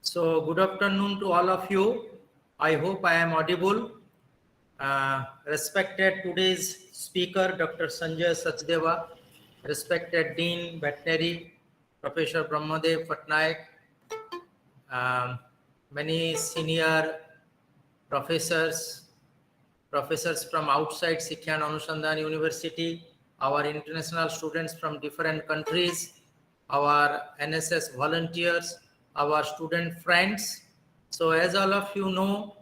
So, good afternoon to all of you. I hope I am audible. Respected today's speaker, Dr. Sanjay Sachdeva, respected Dean Veterinary, Professor Brahmadev Patnaik, um, many senior professors, professors from outside Sikha and Anusandhan University, our international students from different countries, our NSS volunteers, our student friends. So as all of you know,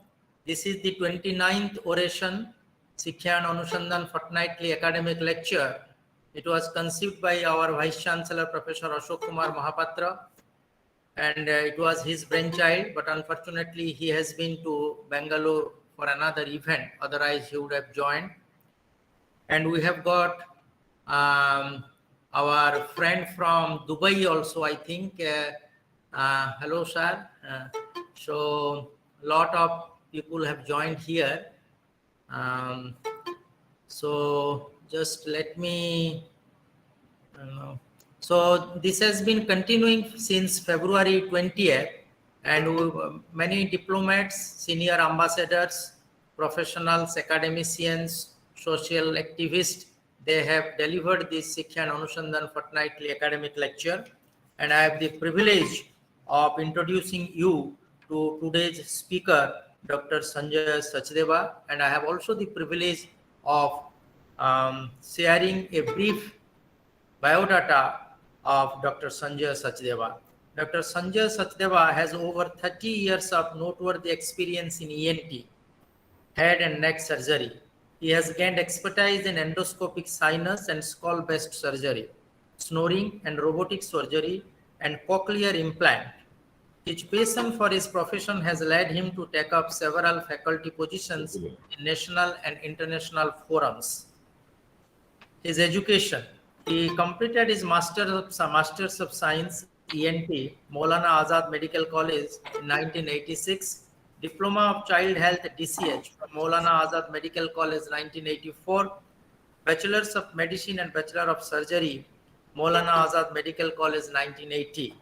this is the 29th oration, Sikha and Anusandhan fortnightly academic lecture. It was conceived by our Vice Chancellor, Professor Ashok Kumar Mahapatra, and it was his brainchild, but unfortunately he has been to Bangalore for another event, otherwise he would have joined. And we have got our friend from Dubai also, I think. Hello, sir. So lot of people have joined here. So just let me so this has been continuing since February 20th, and many diplomats, senior ambassadors, professionals, academicians, social activists, they have delivered this Sikha and Anusandhan fortnightly academic lecture, and I have the privilege of introducing you to today's speaker, Dr. Sanjay Sachdeva, and I have also the privilege of sharing a brief biodata of Dr. Sanjay Sachdeva. Dr. Sanjay Sachdeva has over 30 years of noteworthy experience in ENT, head and neck surgery. He has gained expertise in endoscopic sinus and skull-based surgery, snoring and robotic surgery, and cochlear implant. His passion for his profession has led him to take up several faculty positions in national and international forums. His education. He completed his Masters of Science ENT, Maulana Azad Medical College in 1986, Diploma of Child Health DCH from Maulana Azad Medical College 1984, Bachelors of Medicine and Bachelor of Surgery, Maulana Azad Medical College 1980.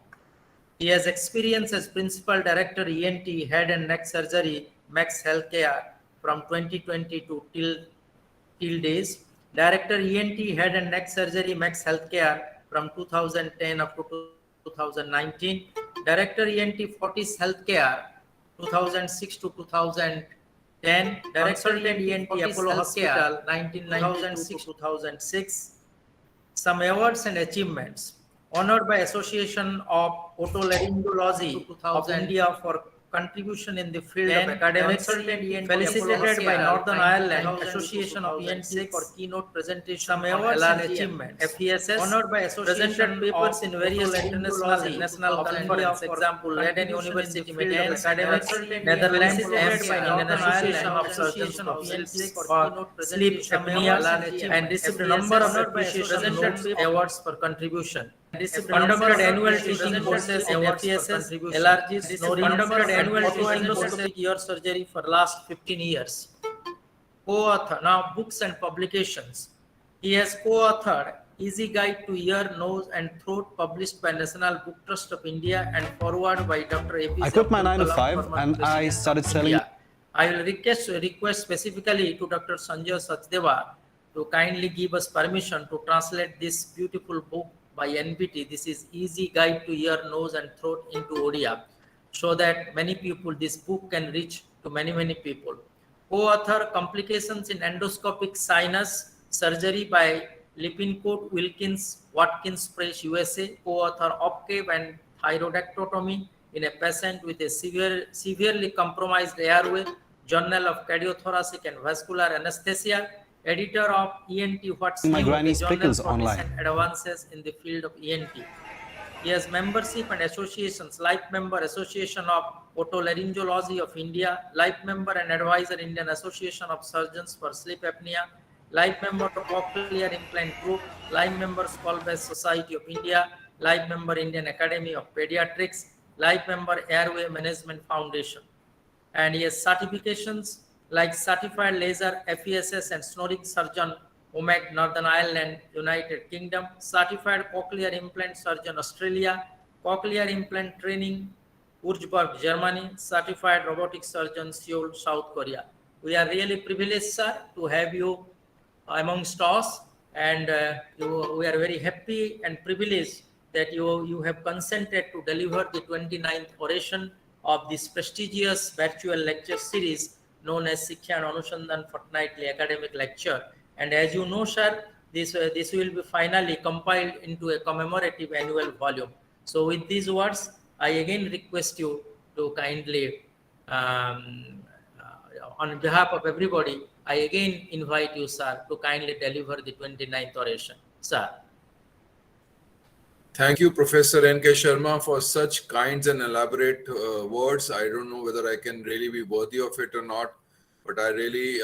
He has experience as Principal Director ENT, Head and Neck Surgery, Max Healthcare from 2020 to till days. Director ENT, Head and Neck Surgery, Max Healthcare from 2010 up to 2019. Director ENT, Fortis Healthcare 2006 to 2010. Director ENT, Apollo Hospital 1996 to 2006. Some awards and achievements. Honored by Association of Otolaryngology of India for contribution in the field of academics, felicitated by Northern Ireland Association of ENT for keynote presentation. Some awards and achievements. FESS, honored by Association, presented papers in various international and national conferences. For example, Leiden University Medical Academics, Netherlands, by Northern Association of Surgeons of ENT for sleep apnea, and received a number of appreciation notes, awards for contribution. Conducted annual teaching courses in FESS, LRGs, conducted annual endoscopic ear surgery for last 15 years. Co-author, now books and publications. He has co-authored Easy Guide to Ear, Nose and Throat, published by National Book Trust of India and forwarded by Dr. APJ. I quit my 9 to 5 and I started selling. I will request specifically to Dr. Sanjay Sachdeva to kindly give us permission to translate this beautiful book by NBT. This is Easy Guide to Ear, Nose and Throat into Odia, so that many people, this book can reach to many people. Co-author Complications in Endoscopic Sinus Surgery by Lippincott, Wilkins, Watkins Press, USA. Co-author Opcave and Thyroidectomy in a patient with a severely compromised airway, Journal of Cardiothoracic and Vascular Anesthesia. Editor of ENT What's My New, granny's Journal pickles for online. Recent Advances in the field of ENT. He has membership and associations, Life Member Association of Otolaryngology of India, Life Member and Advisor Indian Association of Surgeons for Sleep Apnea, Life Member of Cochlear Implant Group, Life Member Skull-Based Society of India, Life Member Indian Academy of Pediatrics, Life Member Airway Management Foundation. And he has certifications like Certified Laser FESS and Snoring Surgeon, OMAG, Northern Ireland, United Kingdom, Certified Cochlear Implant Surgeon, Australia, Cochlear Implant Training Würzburg, Germany, certified robotic surgeon, Seoul, South Korea. We are really privileged, sir, to have you amongst us, and we are very happy and privileged that you have consented to deliver the 29th oration of this prestigious virtual lecture series known as Shiksha and Anusandhan Fortnightly Academic Lecture. And as you know, sir, this will be finally compiled into a commemorative annual volume. So with these words, I again request you to kindly, on behalf of everybody, I again invite you, sir, to kindly deliver the 29th oration. Sir. Thank you, Professor N.K. Sharma, for such kind and elaborate words. I don't know whether I can really be worthy of it or not, but I really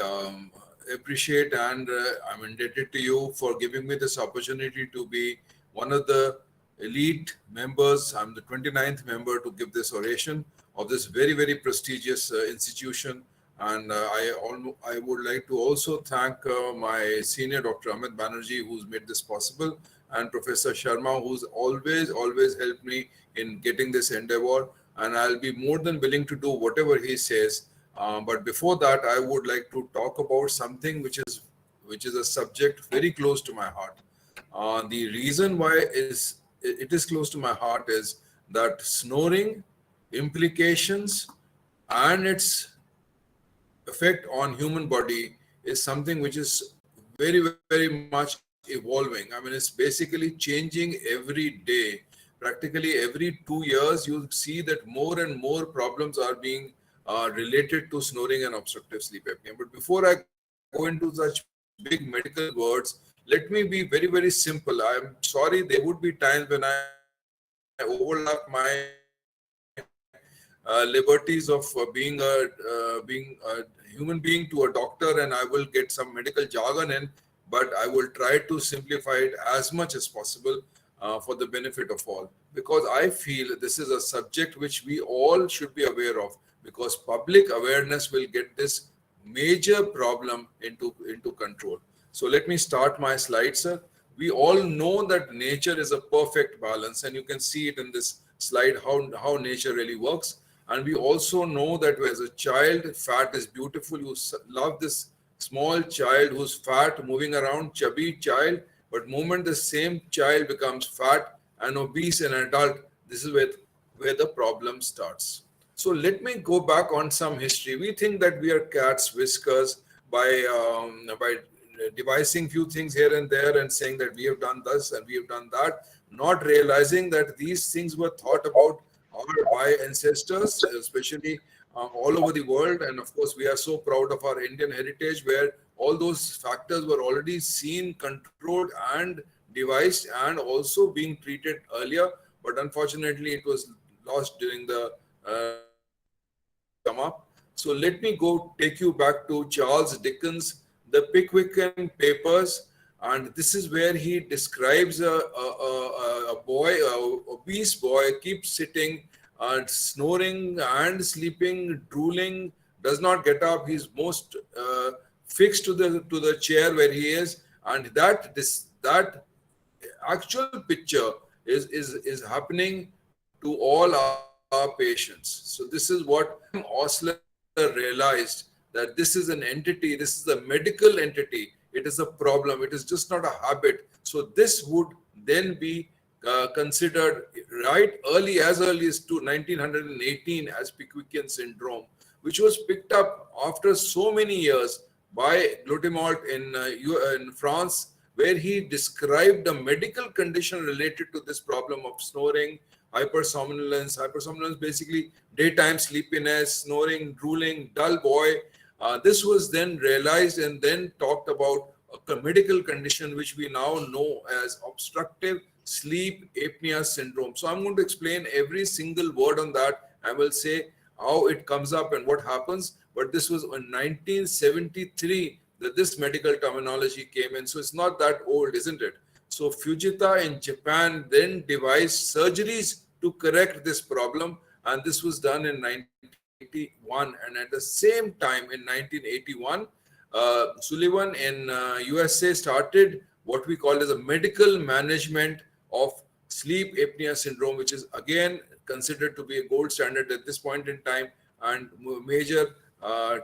appreciate and I'm indebted to you for giving me this opportunity to be one of the elite members. I'm the 29th member to give this oration of this very, very prestigious institution. And I would like to also thank my senior, Dr. Amit Banerjee, who's made this possible, and Professor Sharma, who's always helped me in getting this endeavor. And I'll be more than willing to do whatever he says. But before that, I would like to talk about something which is a subject very close to my heart. The reason why it is close to my heart is that snoring implications and its effect on human body is something which is very, very much evolving. I mean, it's basically changing every day. Practically every 2 years, you see that more and more problems are being related to snoring and obstructive sleep apnea. But before I go into such big medical words, let me be very, very simple. I'm sorry, there would be times when I overlap my liberties of being a human being to a doctor, and I will get some medical jargon in, but I will try to simplify it as much as possible for the benefit of all, because I feel this is a subject which we all should be aware of, because public awareness will get this major problem into control. So let me start my slide, sir. We all know that nature is a perfect balance, and you can see it in this slide how nature really works. And we also know that as a child, fat is beautiful. You love this small child who's fat, moving around, chubby child. But moment the same child becomes fat and obese and adult, this is where the problem starts. So let me go back on some history. We think that we are cat's whiskers by devising few things here and there and saying that we have done this and we have done that, not realizing that these things were thought about by ancestors, especially all over the world. And of course, we are so proud of our Indian heritage, where all those factors were already seen, controlled, and devised, and also being treated earlier. But unfortunately, it was lost during the come up. So let me go take you back to Charles Dickens, the Pickwickian Papers. And this is where he describes a boy, an obese boy, keeps sitting, snoring and sleeping, drooling, does not get up. He's most fixed to the chair where he is, and that actual picture is happening to all our patients. So this is what Osler realized, that this is an entity, this is a medical entity. It is a problem. It is just not a habit. So this would then be considered as early as to 1918 as Pickwickian syndrome, which was picked up after so many years by Glutamalt in France, where he described a medical condition related to this problem of snoring, hypersomnolence. Hypersomnolence, basically daytime sleepiness, snoring, drooling, dull boy. This was then realized and then talked about a medical condition which we now know as obstructive sleep apnea syndrome. So I'm going to explain every single word on that. I will say how it comes up and what happens. But this was in 1973 that this medical terminology came in. So it's not that old, isn't it? So Fujita in Japan then devised surgeries to correct this problem. And this was done in 1981, and at the same time in 1981, Sullivan in USA started what we call as a medical management of sleep apnea syndrome, which is again considered to be a gold standard at this point in time and major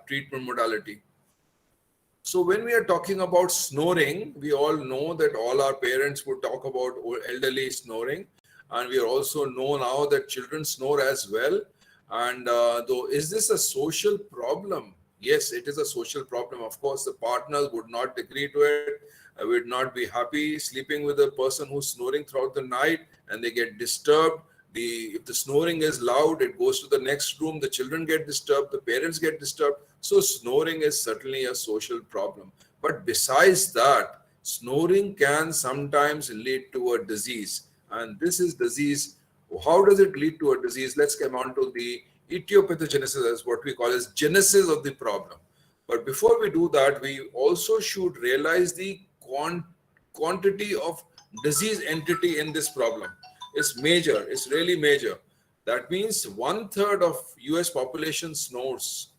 treatment modality. So when we are talking about snoring, we all know that all our parents would talk about elderly snoring, and we also know now that children snore as well. And though, is this a social problem? Yes, it is a social problem. Of course, the partners would not agree to it. Would not be happy sleeping with a person who's snoring throughout the night, and they get disturbed. If the snoring is loud, it goes to the next room. The children get disturbed. The parents get disturbed. So snoring is certainly a social problem. But besides that, snoring can sometimes lead to a disease. And this is disease. How does it lead to a disease? Let's come on to the etiopathogenesis, as what we call as genesis of the problem. But before we do that, we also should realize the quantity of disease entity in this problem. It's major. It's really major. That means 1/3 of US population snores.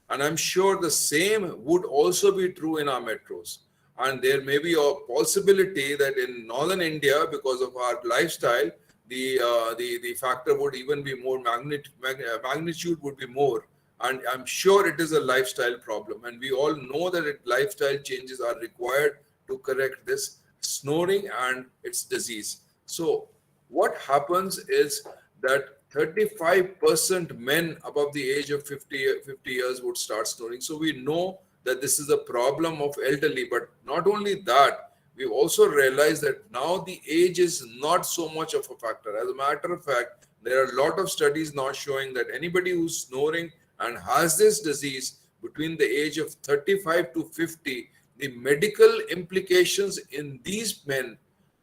And I'm sure the same would also be true in our metros. And there may be a possibility that in northern India, because of our lifestyle, the factor would even be more, magnitude would be more. And I'm sure it is a lifestyle problem. And we all know that lifestyle changes are required to correct this snoring and its disease. So what happens is that 35% men above the age of 50 years would start snoring. So we know that this is a problem of elderly. But not only that, we also realize that now the age is not so much of a factor. As a matter of fact, there are a lot of studies now showing that anybody who's snoring and has this disease between the age of 35 to 50, the medical implications in these men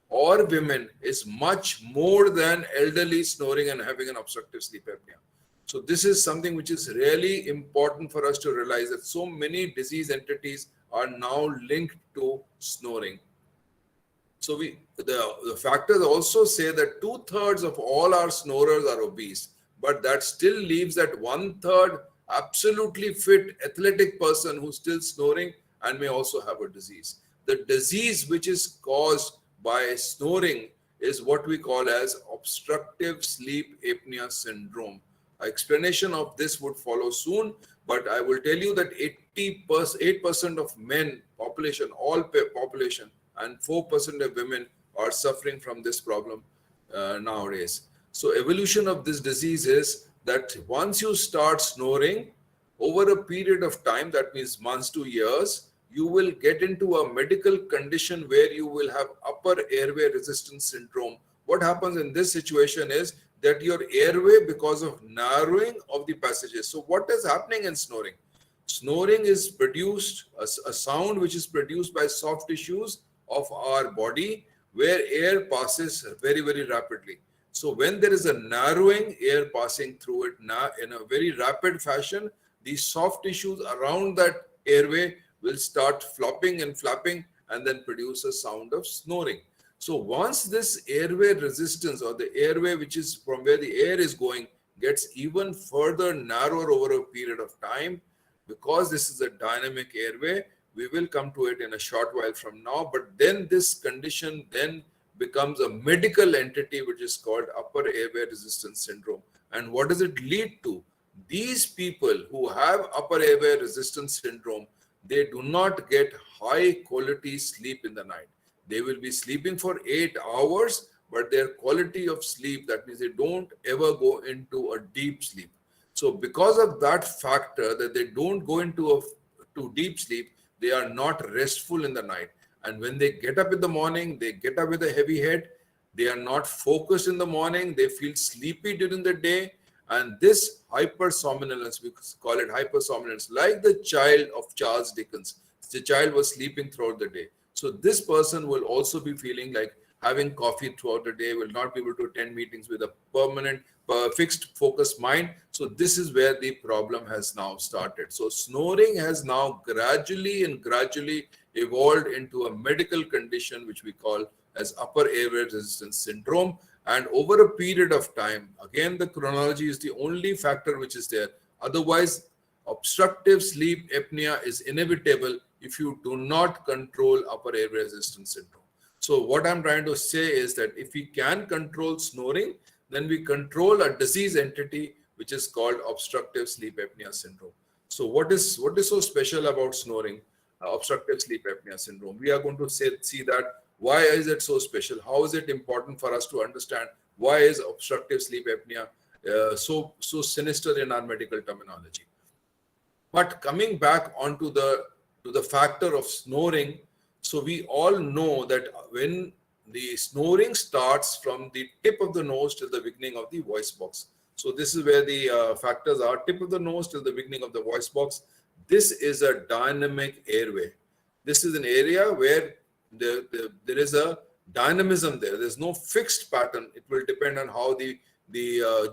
or women is much more than elderly snoring and having an obstructive sleep apnea. So this is something which is really important for us to realize, that so many disease entities are now linked to snoring. So the factors also say that 2/3 of all our snorers are obese, but that still leaves that 1/3 absolutely fit athletic person who's still snoring and may also have a disease. The disease which is caused by snoring is what we call as obstructive sleep apnea syndrome. Explanation of this would follow soon, but I will tell you that 8% of men population, all population, and 4% of women are suffering from this problem nowadays. So evolution of this disease is that once you start snoring, over a period of time, that means months to years, you will get into a medical condition where you will have upper airway resistance syndrome. What happens in this situation is that your airway, because of narrowing of the passages. So what is happening in snoring? Snoring is produced, a sound which is produced by soft tissues of our body where air passes very, very rapidly. So when there is a narrowing, air passing through it in a very rapid fashion, the soft tissues around that airway will start flopping and flapping and then produce a sound of snoring. So once this airway resistance, or the airway which is from where the air is going, gets even further narrower over a period of time, because this is a dynamic airway, we will come to it in a short while from now, but then this condition then becomes a medical entity which is called upper airway resistance syndrome. And what does it lead to? These people who have upper airway resistance syndrome, they do not get high quality sleep in the night. They will be sleeping for 8 hours, but their quality of sleep, that means they don't ever go into a deep sleep. So because of that factor, that they don't go into deep sleep, they are not restful in the night. And when they get up in the morning, they get up with a heavy head. They are not focused in the morning. They feel sleepy during the day. And this hypersomnolence, we call it hypersomnolence, like the child of Charles Dickens. The child was sleeping throughout the day. So this person will also be feeling like having coffee throughout the day, will not be able to attend meetings with a permanent, fixed focus mind. So this is where the problem has now started. So snoring has now gradually evolved into a medical condition which we call as upper airway resistance syndrome. And over a period of time, again, the chronology is the only factor which is there. Otherwise, obstructive sleep apnea is inevitable if you do not control upper airway resistance syndrome. So So what I'm trying to say is that if we can control snoring, then we control a disease entity which is called obstructive sleep apnea syndrome. So what is so special about snoring, obstructive sleep apnea syndrome? We are going to see that why is it so special? How is it important for us to understand why is obstructive sleep apnea so sinister in our medical terminology? But coming back onto the factor of snoring, so we all know that when the snoring starts from the tip of the nose till the beginning of the voice box. So this is where the factors are: tip of the nose till the beginning of the voice box. This is a dynamic airway. This is an area where there is a dynamism there. There's no fixed pattern. It will depend on how the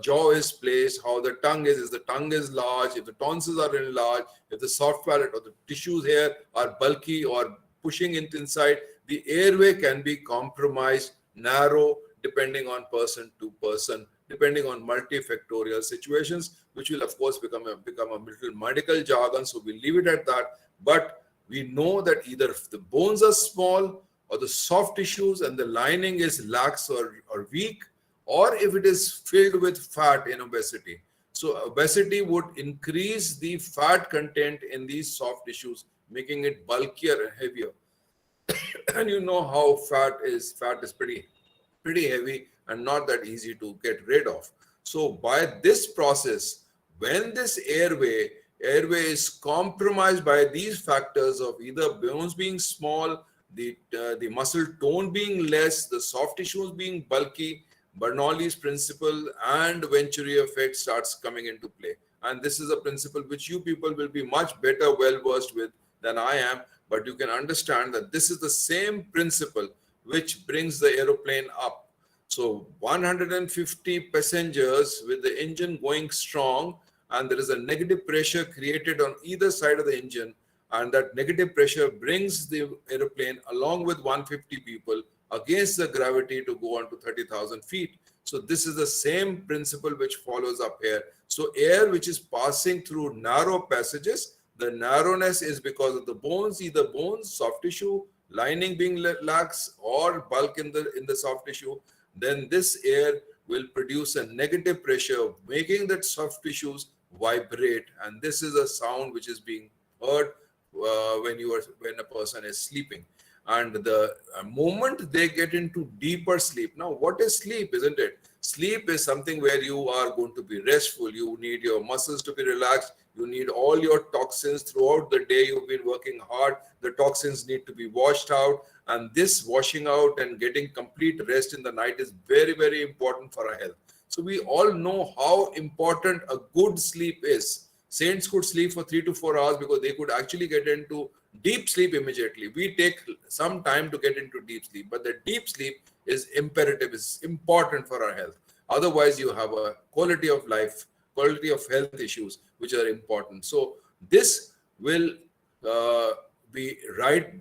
jaw is placed, how the tongue is. If the tongue is large, if the tonsils are enlarged, if the soft palate or the tissues here are bulky or pushing it inside, the airway can be compromised, narrow, depending on person to person, depending on multifactorial situations, which will of course become a little medical jargon. So we'll leave it at that. But we know that either if the bones are small or the soft tissues and the lining is lax or weak, or if it is filled with fat in obesity. So obesity would increase the fat content in these soft tissues, making it bulkier and heavier. And you know how fat is pretty heavy and not that easy to get rid of. So by this process, when this airway is compromised by these factors of either bones being small, the muscle tone being less, the soft tissues being bulky, Bernoulli's principle and Venturi effect starts coming into play. And this is a principle which you people will be much better well versed with than I am, but you can understand that this is the same principle which brings the aeroplane up. So 150 passengers with the engine going strong, and there is a negative pressure created on either side of the engine, and that negative pressure brings the aeroplane along with 150 people against the gravity to go on to 30,000 feet. So this is the same principle which follows up here. So air which is passing through narrow passages, the narrowness is because of the bones, either bones, soft tissue, lining being lax, or bulk in the soft tissue. Then this air will produce a negative pressure, making that soft tissues vibrate. And this is a sound which is being heard when a person is sleeping. And the moment they get into deeper sleep. Now, what is sleep, isn't it? Sleep is something where you are going to be restful. You need your muscles to be relaxed. You need all your toxins throughout the day. You've been working hard. The toxins need to be washed out. And this washing out and getting complete rest in the night is very, very important for our health. So we all know how important a good sleep is. Saints could sleep for 3 to 4 hours because they could actually get into deep sleep immediately. We take some time to get into deep sleep, but the deep sleep is imperative, is important for our health. Otherwise, you have a quality of life, quality of health issues, which are important. So this will be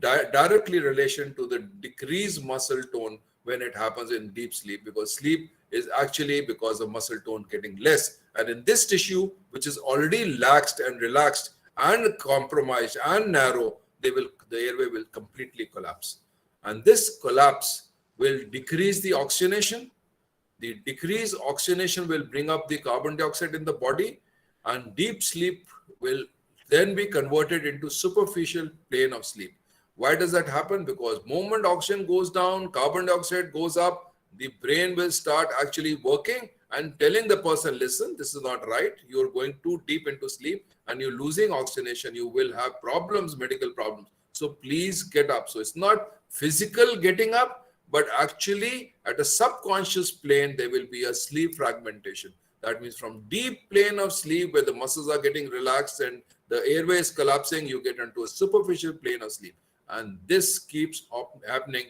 directly relation to the decreased muscle tone when it happens in deep sleep, because sleep is actually because of muscle tone getting less. And in this tissue, which is already laxed and relaxed and compromised and narrow, the airway will completely collapse. And this collapse will decrease the oxygenation. The decreased oxygenation will bring up the carbon dioxide in the body, and deep sleep will then be converted into superficial plane of sleep. Why does that happen? Because moment oxygen goes down, carbon dioxide goes up, the brain will start actually working and telling the person, listen, this is not right. You're going too deep into sleep and you're losing oxygenation. You will have problems, medical problems. So please get up. So it's not physical getting up, but actually at a subconscious plane, there will be a sleep fragmentation. That means from deep plane of sleep where the muscles are getting relaxed and the airway is collapsing, you get into a superficial plane of sleep. And this keeps happening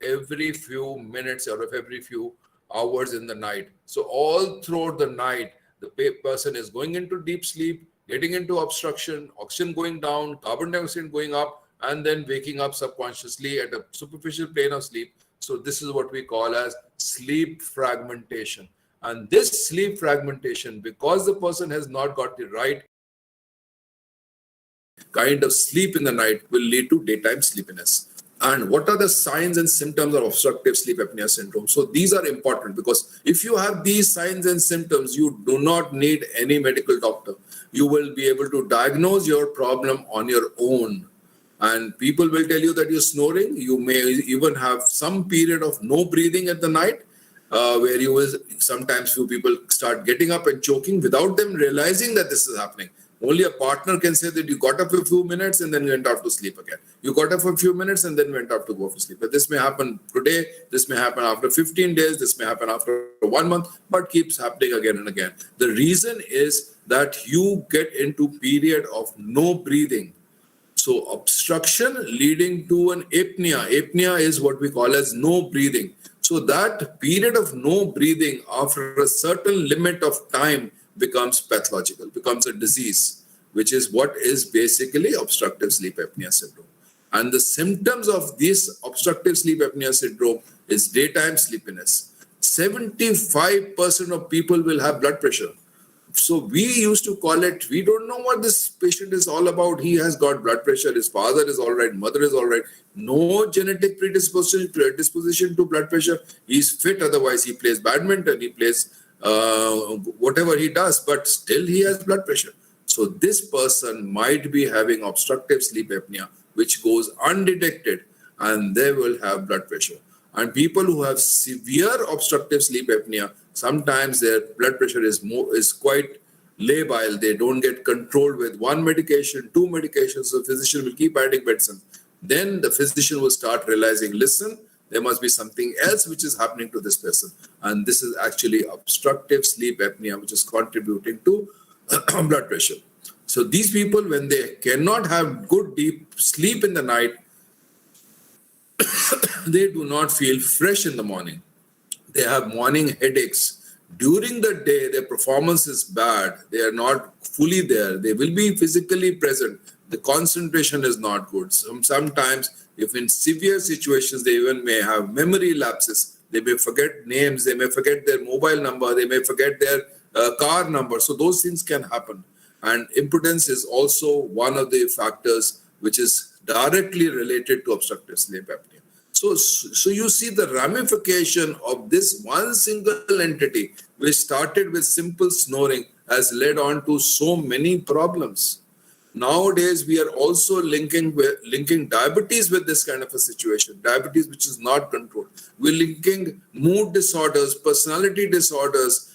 every few minutes or every few hours in the night. So all throughout the night, the person is going into deep sleep, getting into obstruction, oxygen going down, carbon dioxide going up, and then waking up subconsciously at a superficial plane of sleep. So this is what we call as sleep fragmentation. And this sleep fragmentation, because the person has not got the right kind of sleep in the night, will lead to daytime sleepiness. And what are the signs and symptoms of obstructive sleep apnea syndrome? So these are important, because if you have these signs and symptoms, you do not need any medical doctor. You will be able to diagnose your problem on your own. And people will tell you that you're snoring. You may even have some period of no breathing at the night, where you will sometimes few people start getting up and choking without them realizing that this is happening. Only a partner can say that you got up for a few minutes and then went off to sleep again. You got up for a few minutes and then went off to go for sleep. But this may happen today, this may happen after 15 days, this may happen after 1 month, but keeps happening again and again. The reason is that you get into period of no breathing. So obstruction leading to an apnea. Apnea is what we call as no breathing. So that period of no breathing after a certain limit of time becomes pathological, becomes a disease, which is what is basically obstructive sleep apnea syndrome. And the symptoms of this obstructive sleep apnea syndrome is daytime sleepiness. 75% of people will have blood pressure. So we used to call it, we don't know what this patient is all about. He has got blood pressure, his father is all right, mother is all right. No genetic predisposition to blood pressure. He's fit, otherwise he plays badminton, he plays whatever he does, but still he has blood pressure. So this person might be having obstructive sleep apnea, which goes undetected, and they will have blood pressure. And people who have severe obstructive sleep apnea, sometimes their blood pressure is quite labile. They don't get controlled with one medication, two medications. The physician will keep adding medicine. Then the physician will start realizing, listen, there must be something else which is happening to this person. And this is actually obstructive sleep apnea, which is contributing to blood pressure. So these people, when they cannot have good deep sleep in the night, they do not feel fresh in the morning. They have morning headaches. During the day, their performance is bad. They are not fully there. They will be physically present. The concentration is not good. Sometimes, if in severe situations, they even may have memory lapses. They may forget names. They may forget their mobile number. They may forget their car number. So those things can happen. And impotence is also one of the factors which is directly related to obstructive sleep apnea. So you see the ramification of this one single entity, which started with simple snoring, has led on to so many problems. Nowadays, we are also linking diabetes with this kind of a situation, diabetes which is not controlled. We're linking mood disorders, personality disorders,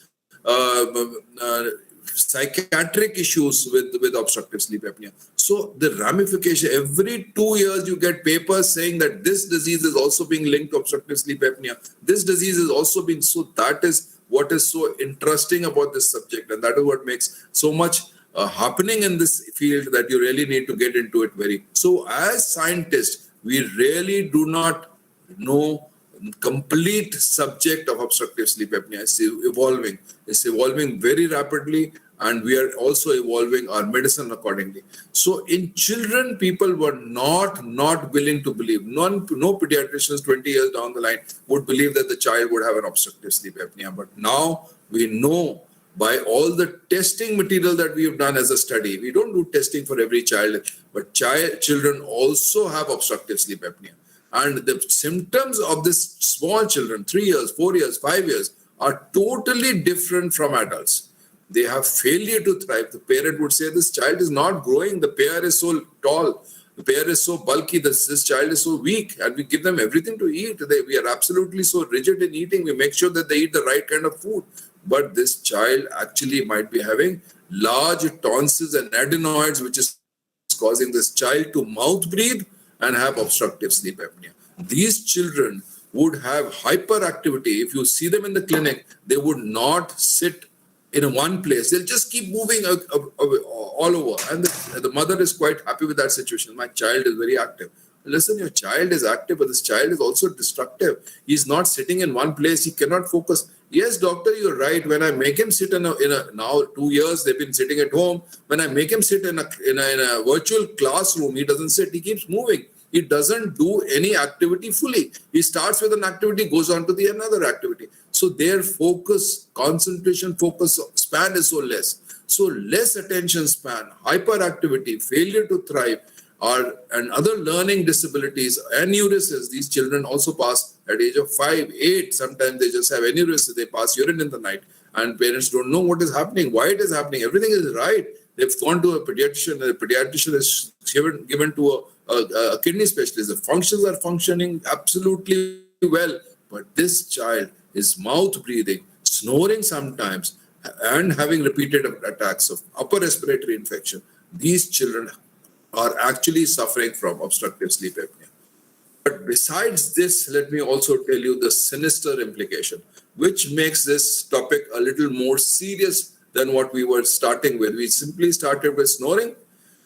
psychiatric issues with obstructive sleep apnea. So the ramification, every 2 years you get papers saying that this disease is also being linked to obstructive sleep apnea. This disease is also being, so that is what is so interesting about this subject. And that is what makes so much happening in this field that you really need to get into it very. So as scientists, we really do not know complete subject of obstructive sleep apnea. It's evolving very rapidly, and we are also evolving our medicine accordingly. So in children, people were not willing to believe. No pediatricians 20 years down the line would believe that the child would have an obstructive sleep apnea. But now we know by all the testing material that we have done as a study. We don't do testing for every child, but children also have obstructive sleep apnea. And the symptoms of this small children, 3 years, 4 years, 5 years, are totally different from adults. They have failure to thrive. The parent would say, this child is not growing. The pear is so tall. The pear is so bulky. This child is so weak. And we give them everything to eat. We are absolutely so rigid in eating. We make sure that they eat the right kind of food. But this child actually might be having large tonsils and adenoids, which is causing this child to mouth breathe and have obstructive sleep apnea. These children would have hyperactivity. If you see them in the clinic, they would not sit in one place. They'll just keep moving all over. And the mother is quite happy with that situation. My child is very active. Listen, your child is active, but this child is also destructive. He's not sitting in one place. He cannot focus. Yes, doctor, you're right. When I make him sit in a now 2 years, they've been sitting at home. When I make him sit in a virtual classroom, he doesn't sit. He keeps moving. He doesn't do any activity fully. He starts with an activity, goes on to another activity. So their concentration focus span is so less. So less attention span, hyperactivity, failure to thrive, and other learning disabilities, aneurysms. These children also pass at age of 5, 8. Sometimes they just have aneurysms. They pass urine in the night, and parents don't know what is happening, why it is happening. Everything is right. They've gone to a pediatrician, and the pediatrician is given to a kidney specialist. The functions are functioning absolutely well, but this child is mouth breathing, snoring sometimes, and having repeated attacks of upper respiratory infection. These children are actually suffering from obstructive sleep apnea. But besides this, let me also tell you the sinister implication, which makes this topic a little more serious than what we were starting with. We simply started with snoring.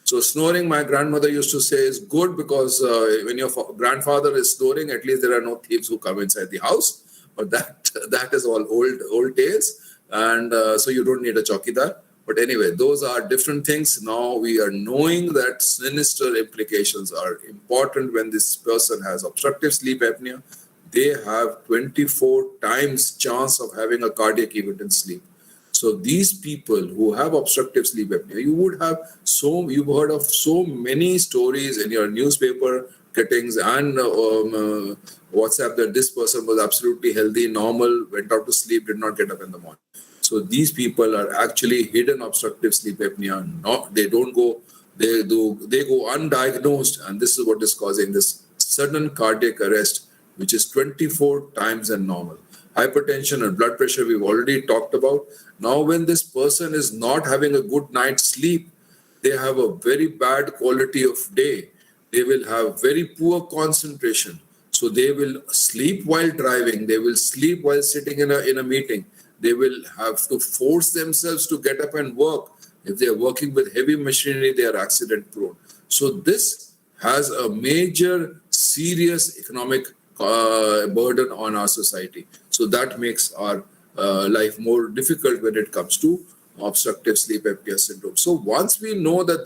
So snoring, my grandmother used to say, is good because when your grandfather is snoring, at least there are no thieves who come inside the house. But that is all old tales, and so you don't need a chowkidar. But anyway, those are different things. Now we are knowing that sinister implications are important when this person has obstructive sleep apnea. They have 24 times chance of having a cardiac event in sleep. So these people who have obstructive sleep apnea, you've heard of so many stories in your newspaper cuttings and WhatsApp that this person was absolutely healthy, normal, went out to sleep, did not get up in the morning. So these people are actually hidden obstructive sleep apnea. They go undiagnosed, and this is what is causing this sudden cardiac arrest, which is 24 times than normal. Hypertension and blood pressure we've already talked about. Now, when this person is not having a good night's sleep, they have a very bad quality of day. They will have very poor concentration. So they will sleep while driving. They will sleep while sitting in a meeting. They will have to force themselves to get up and work. If they are working with heavy machinery, they are accident prone. So this has a major, serious economic burden on our society. So that makes our life more difficult when it comes to obstructive sleep apnea syndrome. So once we know that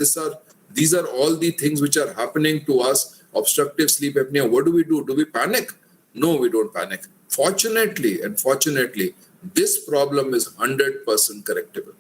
these are all the things which are happening to us, obstructive sleep apnea, what do? Do we panic? No, we don't panic. Fortunately, this problem is 100% correctable.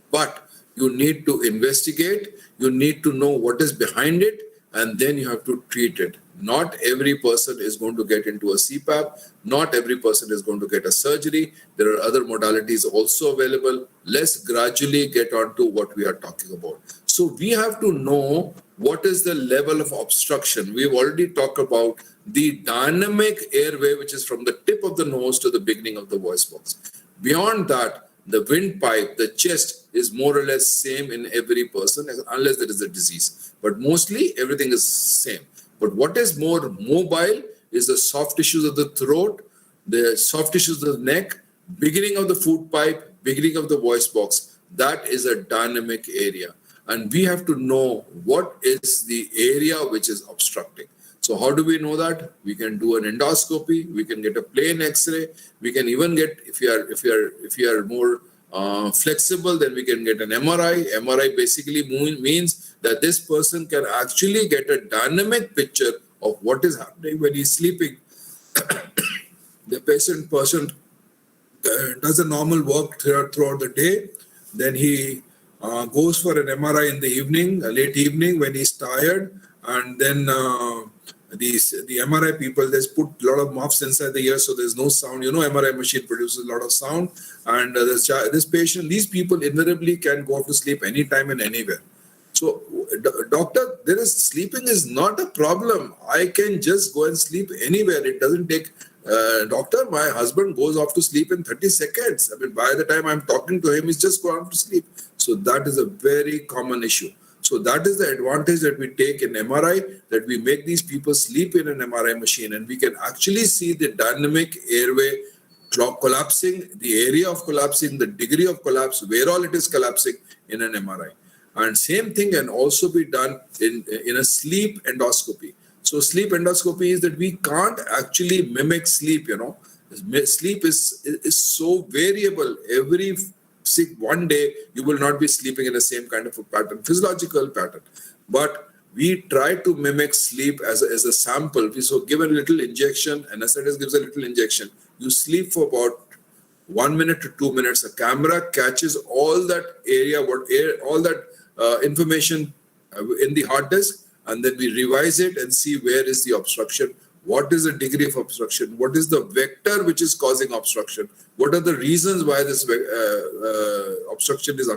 But you need to investigate, you need to know what is behind it, and then you have to treat it. Not every person is going to get into a CPAP. Not every person is going to get a surgery. There are other modalities also available. Let's gradually get on to what we are talking about. So we have to know what is the level of obstruction. We've already talked about the dynamic airway, which is from the tip of the nose to the beginning of the voice box. Beyond that, the windpipe, the chest is more or less same in every person, unless there is a disease. But mostly everything is same. But what is more mobile is the soft tissues of the throat, the soft tissues of the neck, beginning of the food pipe, beginning of the voice box. That is a dynamic area. And we have to know what is the area which is obstructing. So how do we know that? We can do an endoscopy. We can get a plain X-ray. We can even get, if you are more flexible, then we can get an MRI. MRI basically means that this person can actually get a dynamic picture of what is happening when he's sleeping. The person does a normal work throughout the day. Then he goes for an MRI in the evening, late evening when he's tired. And then the MRI people, they put a lot of muffs inside the ear so there's no sound. MRI machine produces a lot of sound. And these people invariably can go off to sleep anytime and anywhere. So, doctor, sleeping is not a problem. I can just go and sleep anywhere. It doesn't take, doctor, my husband goes off to sleep in 30 seconds. I mean, by the time I'm talking to him, he's just gone off to sleep. So that is a very common issue. So that is the advantage that we take in MRI, that we make these people sleep in an MRI machine, and we can actually see the dynamic airway collapsing, the area of collapsing, the degree of collapse, where all it is collapsing in an MRI. And same thing can also be done in a sleep endoscopy. So sleep endoscopy is that we can't actually mimic sleep, Sleep is so variable. One day you will not be sleeping in the same kind of a pattern, physiological pattern. But we try to mimic sleep as a sample. So give a little injection, anesthetic gives a little injection. You sleep for about 1 minute to 2 minutes. A camera catches all that area, all that information in the hard disk, and then we revise it and see where is the obstruction, what is the degree of obstruction, what is the vector which is causing obstruction, what are the reasons why this obstruction is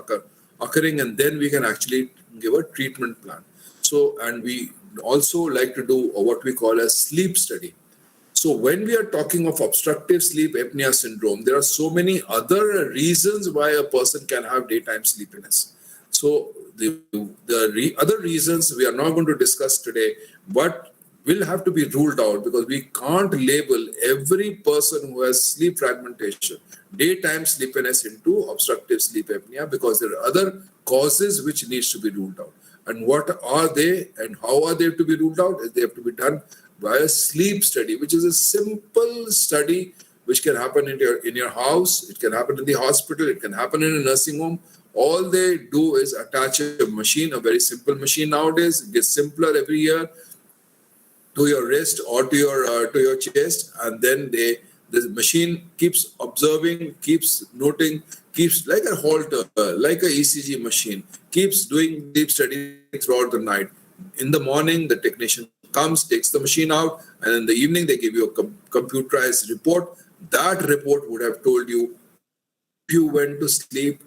occurring, and then we can actually give a treatment plan. So, and we also like to do what we call a sleep study. So when we are talking of obstructive sleep apnea syndrome, there are so many other reasons why a person can have daytime sleepiness. So the other reasons we are not going to discuss today, but will have to be ruled out, because we can't label every person who has sleep fragmentation, daytime sleepiness, into obstructive sleep apnea, because there are other causes which needs to be ruled out. And what are they and how are they to be ruled out? They have to be done by a sleep study, which is a simple study which can happen in your house, it can happen in the hospital, it can happen in a nursing home. All they do is attach a machine, a very simple machine nowadays. It gets simpler every year, to your wrist or to your chest, and then the machine keeps observing, keeps noting, keeps like a Holter, like a ECG machine, keeps doing deep study throughout the night. In the morning, the technician comes, takes the machine out, and in the evening they give you a computerized report. That report would have told you if you went to sleep,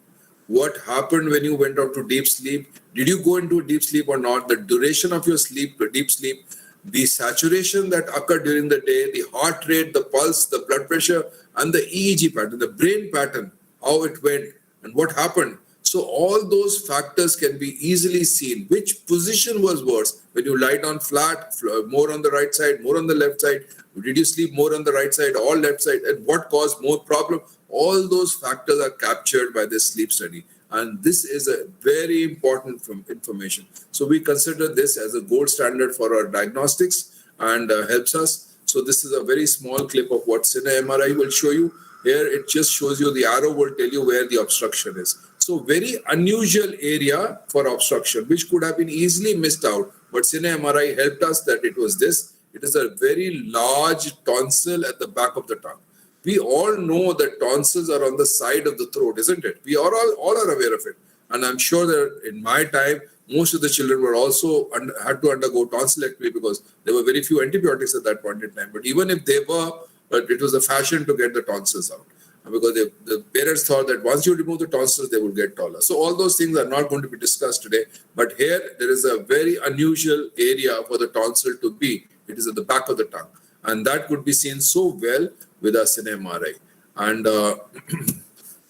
what happened when you went out to deep sleep, did you go into deep sleep or not, the duration of your sleep, the deep sleep, the saturation that occurred during the day, the heart rate, the pulse, the blood pressure, and the EEG pattern, the brain pattern, how it went and what happened. So all those factors can be easily seen. Which position was worse? When you lie down flat, more on the right side, more on the left side? Did you sleep more on the right side or left side? And what caused more problem? All those factors are captured by this sleep study. And this is a very important information. So we consider this as a gold standard for our diagnostics and helps us. So this is a very small clip of what Cine MRI will show you. Here it just shows you, the arrow will tell you where the obstruction is. So very unusual area for obstruction, which could have been easily missed out. But Cine MRI helped us that it was this. It is a very large tonsil at the back of the tongue. We all know that tonsils are on the side of the throat, isn't it? We are all are aware of it. And I'm sure that in my time, most of the children were also had to undergo tonsillectomy, because there were very few antibiotics at that point in time. But even if they were, but it was a fashion to get the tonsils out, because the parents thought that once you remove the tonsils, they will get taller. So all those things are not going to be discussed today. But here, there is a very unusual area for the tonsil to be. It is at the back of the tongue. And that could be seen so well with a Cine MRI. And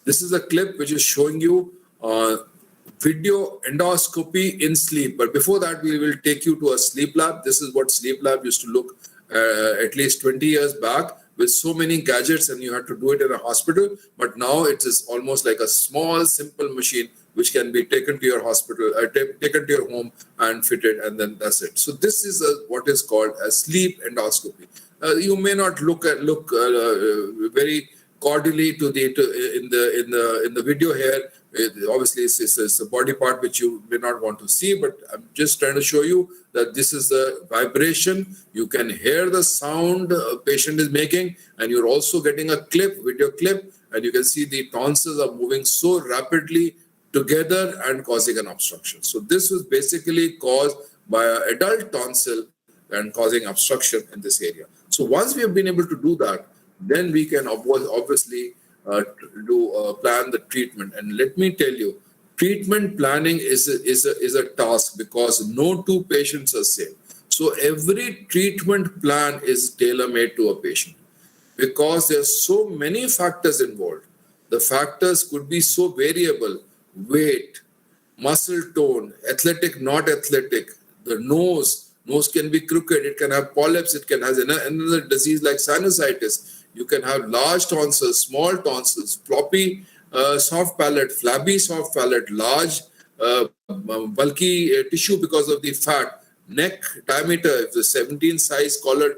this is a clip which is showing you video endoscopy in sleep. But before that, we will take you to a sleep lab. This is what sleep lab used to look at least 20 years back, with so many gadgets, and you had to do it in a hospital. But now it is almost like a small, simple machine which can be taken to your hospital, taken to your home and fitted, and then that's it. So this is what is called a sleep endoscopy. You may not look very cordially to in the video here. Obviously, it's a body part which you may not want to see, but I'm just trying to show you that this is the vibration. You can hear the sound a patient is making, and you're also getting a video clip, and you can see the tonsils are moving so rapidly together and causing an obstruction. So this was basically caused by an adult tonsil and causing obstruction in this area. So once we have been able to do that, then we can obviously plan the treatment. And let me tell you, treatment planning is a task, because no two patients are same. So every treatment plan is tailor-made to a patient, because there are so many factors involved. The factors could be so variable: weight, muscle tone, athletic, not athletic, the nose can be crooked, it can have polyps, it can have another disease like sinusitis. You can have large tonsils, small tonsils, floppy soft palate, flabby soft palate, large bulky tissue because of the fat, neck diameter. If the 17 size collar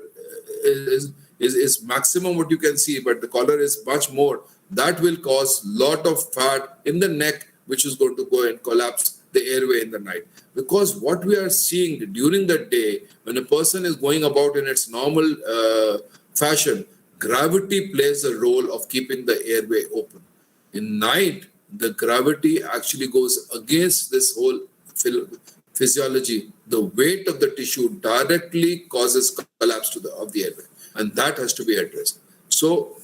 is maximum what you can see, but the collar is much more, that will cause lot of fat in the neck, which is going to go and collapse the airway in the night. Because what we are seeing during the day, when a person is going about in its normal fashion, gravity plays a role of keeping the airway open. In night, the gravity actually goes against this whole physiology, the weight of the tissue directly causes collapse of the airway, and that has to be addressed. So,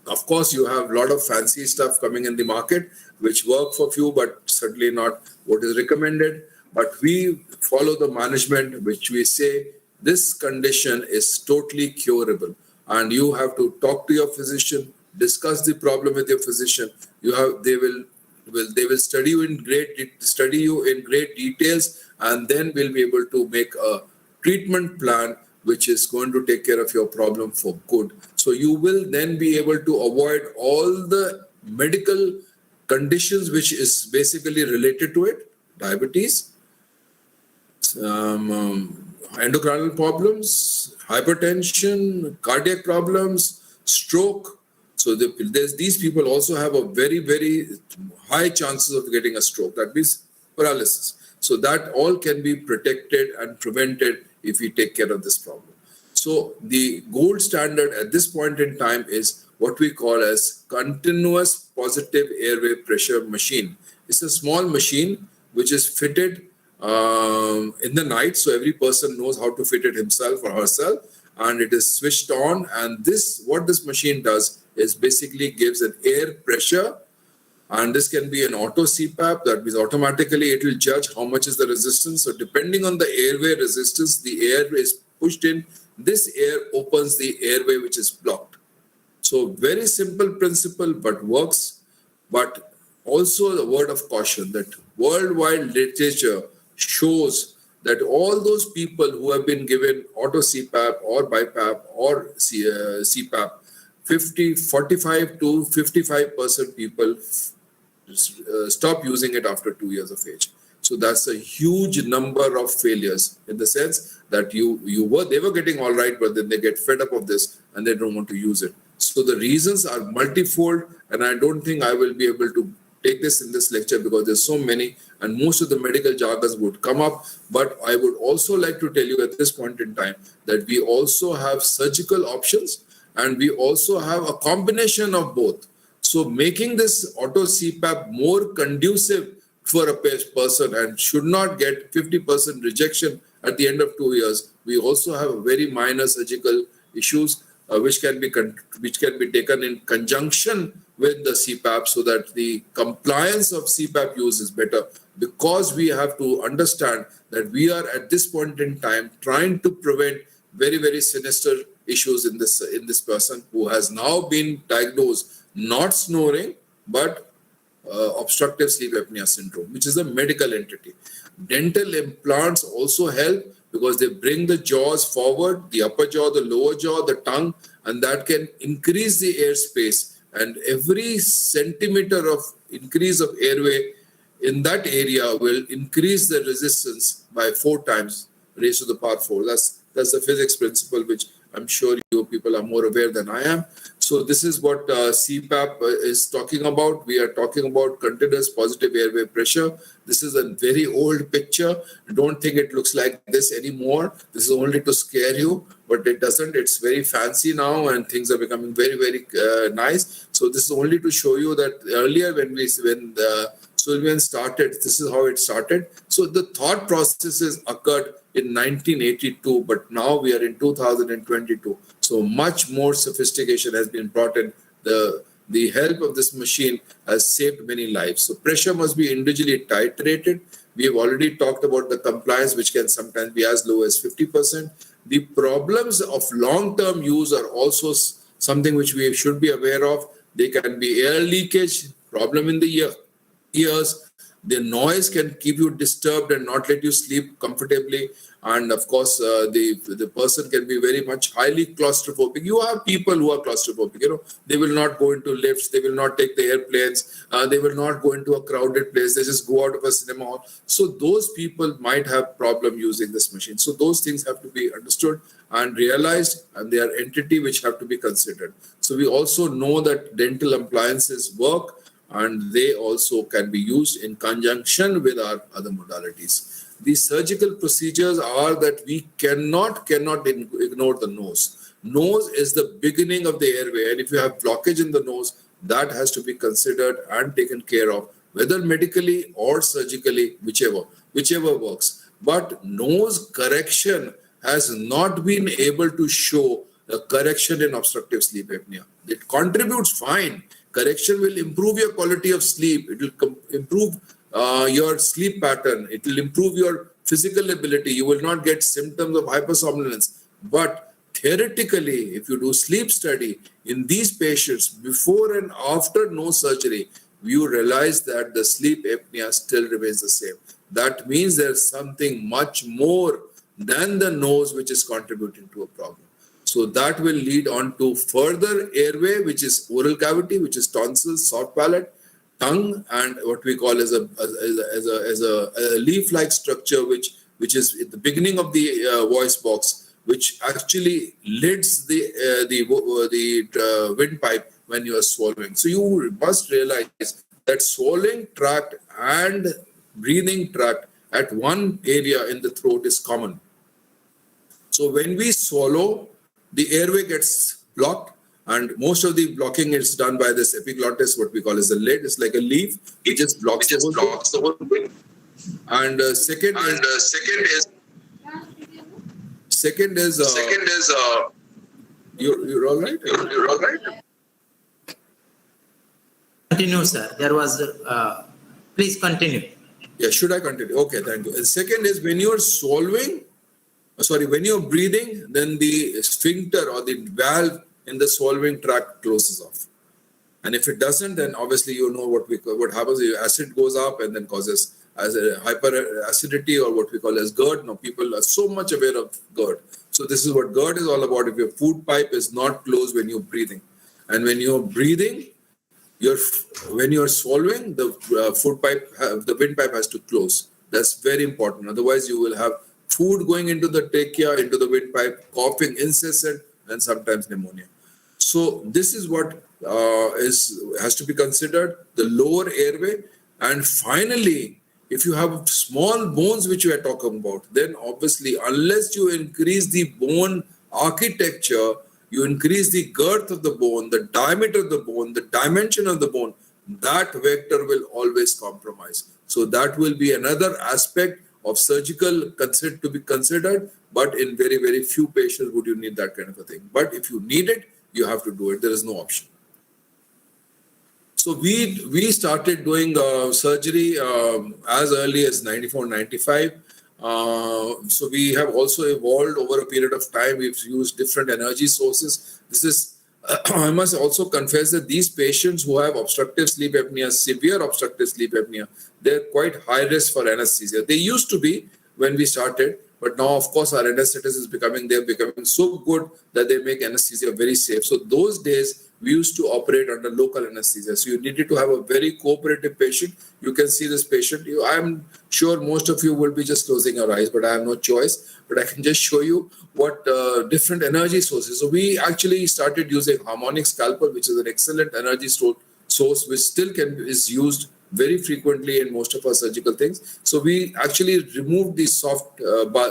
of course, you have a lot of fancy stuff coming in the market, which work for few, but certainly not what is recommended. But we follow the management, which we say this condition is totally curable, and you have to talk to your physician, discuss the problem with your physician. They will study you in great details, and then we'll be able to make a treatment plan which is going to take care of your problem for good. So you will then be able to avoid all the medical conditions which is basically related to it: diabetes, endocrinal problems, hypertension, cardiac problems, stroke. So these people also have a very, very high chances of getting a stroke. That means paralysis. So that all can be protected and prevented if we take care of this problem. So the gold standard at this point in time is what we call as continuous positive airway pressure machine. It's a small machine which is fitted in the night, so every person knows how to fit it himself or herself, and it is switched on. And what this machine does is basically gives an air pressure, and this can be an auto CPAP. That means automatically it will judge how much is the resistance. So depending on the airway resistance, the air is pushed in. This air opens the airway which is blocked. So very simple principle, but works. But also the word of caution that worldwide literature shows that all those people who have been given auto CPAP or BiPAP or CPAP, 45 to 55% people stop using it after 2 years of age. So that's a huge number of failures, in the sense that they were getting all right, but then they get fed up of this and they don't want to use it. So the reasons are multifold, and I don't think I will be able to take this in this lecture because there's so many, and most of the medical jargons would come up. But I would also like to tell you at this point in time that we also have surgical options, and we also have a combination of both. So making this auto CPAP more conducive for a person and should not get 50% rejection at the end of 2 years. We also have very minor surgical issues which can be taken in conjunction with the CPAP, so that the compliance of CPAP use is better, because we have to understand that we are at this point in time trying to prevent very, very sinister issues in this person who has now been diagnosed not snoring but obstructive sleep apnea syndrome, which is a medical entity. Dental implants also help because they bring the jaws forward, the upper jaw, the lower jaw, the tongue, and that can increase the airspace. And every centimeter of increase of airway in that area will increase the resistance by 4 times, raised to the power 4. That's the physics principle, which I'm sure you people are more aware than I am. So this is what CPAP is talking about. We are talking about continuous positive airway pressure. This is a very old picture. Don't think it looks like this anymore. This is only to scare you, but it doesn't. It's very fancy now, and things are becoming very, very nice. So this is only to show you that earlier when the Sullivan started, this is how it started. So the thought processes occurred in 1982, but now we are in 2022. So much more sophistication has been brought in. The help of this machine has saved many lives. So pressure must be individually titrated. We have already talked about the compliance, which can sometimes be as low as 50%. The problems of long-term use are also something which we should be aware of. They can be air leakage, problem in the ears. The noise can keep you disturbed and not let you sleep comfortably. And of course, the person can be very much highly claustrophobic. You have people who are claustrophobic, they will not go into lifts, they will not take the airplanes, they will not go into a crowded place, they just go out of a cinema hall. So those people might have problem using this machine. So those things have to be understood and realized, and they are entity which have to be considered. So we also know that dental appliances work, and they also can be used in conjunction with our other modalities. The surgical procedures are that we cannot ignore the nose. Nose is the beginning of the airway, and if you have blockage in the nose, that has to be considered and taken care of whether medically or surgically, whichever works. But nose correction has not been able to show a correction in obstructive sleep apnea. It contributes fine. Correction will improve your quality of sleep. It will improve your sleep pattern. It will improve your physical ability. You will not get symptoms of hypersomnolence. But theoretically, if you do sleep study in these patients before and after nose surgery, you realize that the sleep apnea still remains the same. That means there's something much more than the nose which is contributing to a problem. So that will lead on to further airway, which is oral cavity, which is tonsils, soft palate, tongue, and what we call as a leaf-like structure, which is at the beginning of the voice box, which actually lids the windpipe when you are swallowing. So you must realize that swallowing tract and breathing tract at one area in the throat is common. So when we swallow, the airway gets blocked, and most of the blocking is done by this epiglottis, what we call as the lid. It's like a leaf. It just blocks the whole thing. And second is you're all right. You're all right. Continue, sir. There was. Please continue. Yeah, should I continue? Okay, thank you. And second is when you're swallowing. When you're breathing, then the sphincter or the valve in the swallowing tract closes off. And if it doesn't, then obviously you know what happens. Acid goes up and then causes as a hyperacidity, or what we call as GERD. Now people are so much aware of GERD. So this is what GERD is all about. If your food pipe is not closed when you're breathing, and when you're breathing, when you're swallowing, the food pipe, the windpipe has to close. That's very important. Otherwise, you will have food going into the trachea, into the windpipe, coughing incessant, and sometimes pneumonia. So this is what has to be considered, the lower airway. And finally, if you have small bones which we are talking about, then obviously, unless you increase the bone architecture, you increase the girth of the bone, the diameter of the bone, the dimension of the bone, that vector will always compromise. So that will be another aspect of surgical to be considered, but in very, very few patients would you need that kind of a thing. But if you need it, you have to do it. There is no option. So we started doing surgery as early as 94, 95. So we have also evolved over a period of time. We've used different energy sources. This is, I must also confess that these patients who have obstructive sleep apnea, severe obstructive sleep apnea, they're quite high risk for anesthesia. They used to be when we started, but now, of course, our anesthetists they're becoming so good that they make anesthesia very safe. So those days, we used to operate under local anesthesia. So you needed to have a very cooperative patient. You can see this patient. I'm sure most of you will be just closing your eyes, but I have no choice. But I can just show you what different energy sources. So we actually started using harmonic scalpel, which is an excellent energy source, which still is used very frequently in most of our surgical things. So we actually removed the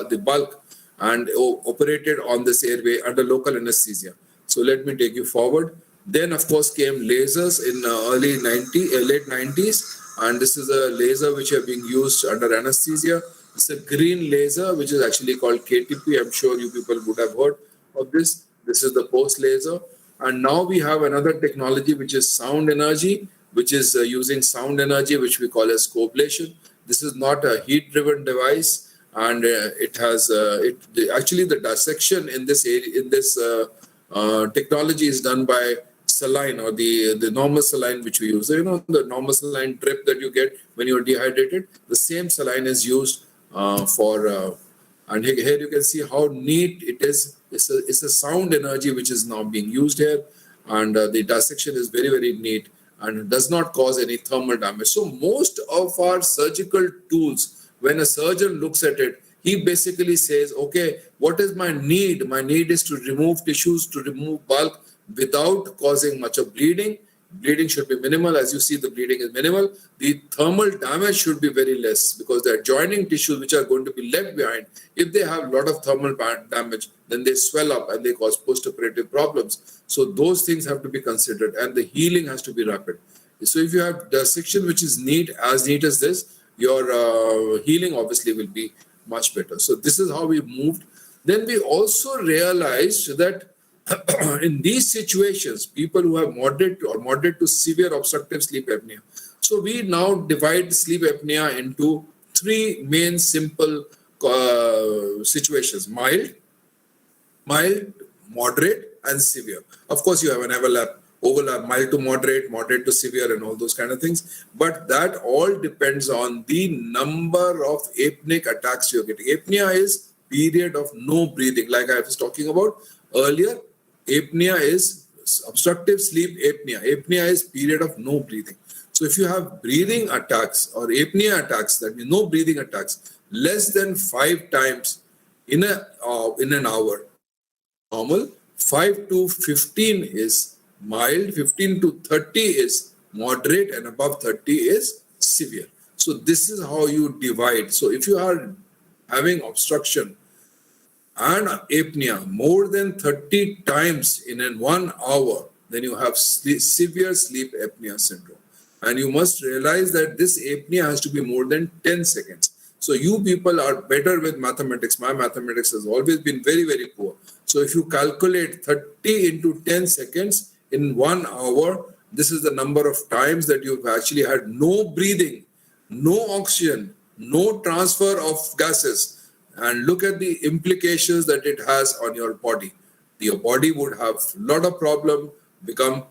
the bulk and operated on this airway under local anesthesia. So let me take you forward. Then, of course, came lasers in late 90s. And this is a laser which are being used under anesthesia. It's a green laser, which is actually called KTP. I'm sure you people would have heard of this. This is the post laser. And now we have another technology, which is sound energy, which is using sound energy, which we call as co-ablation. This is not a heat-driven device, and it has actually the dissection in this technology is done by saline, or the normal saline which we use. You know, the normal saline drip that you get when you're dehydrated. The same saline is used and here you can see how neat it is. It's a sound energy which is now being used here, and the dissection is very, very neat and does not cause any thermal damage. So most of our surgical tools, when a surgeon looks at it, he basically says, okay, what is my need? My need is to remove tissues, to remove bulk without causing much of bleeding. Bleeding should be minimal. As you see, the bleeding is minimal. The thermal damage should be very less, because the adjoining tissues which are going to be left behind, if they have a lot of thermal damage, then they swell up and they cause post-operative problems. So those things have to be considered, and the healing has to be rapid. So if you have dissection which is neat as this, your healing obviously will be much better. So this is how we moved. Then we also realized that in these situations, people who have moderate to severe obstructive sleep apnea. So we now divide sleep apnea into three main simple situations: mild, moderate, and severe. Of course, you have an overlap, mild to moderate to severe, and all those kind of things. But that all depends on the number of apneic attacks you're getting. Apnea is period of no breathing, like I was talking about earlier. Apnea is obstructive sleep apnea. Apnea is period of no breathing. So if you have breathing attacks or apnea attacks, that means no breathing attacks, less than 5 times in an hour, normal. 5 to 15 is mild, 15 to 30 is moderate, and above 30 is severe. So this is how you divide. So if you are having obstruction and apnea more than 30 times in 1 hour, then you have severe sleep apnea syndrome. And you must realize that this apnea has to be more than 10 seconds. So you people are better with mathematics. My mathematics has always been very, very poor. So if you calculate 30 into 10 seconds in 1 hour, this is the number of times that you've actually had no breathing, no oxygen, no transfer of gases. And look at the implications that it has on your body. Your body would have a lot of problem, become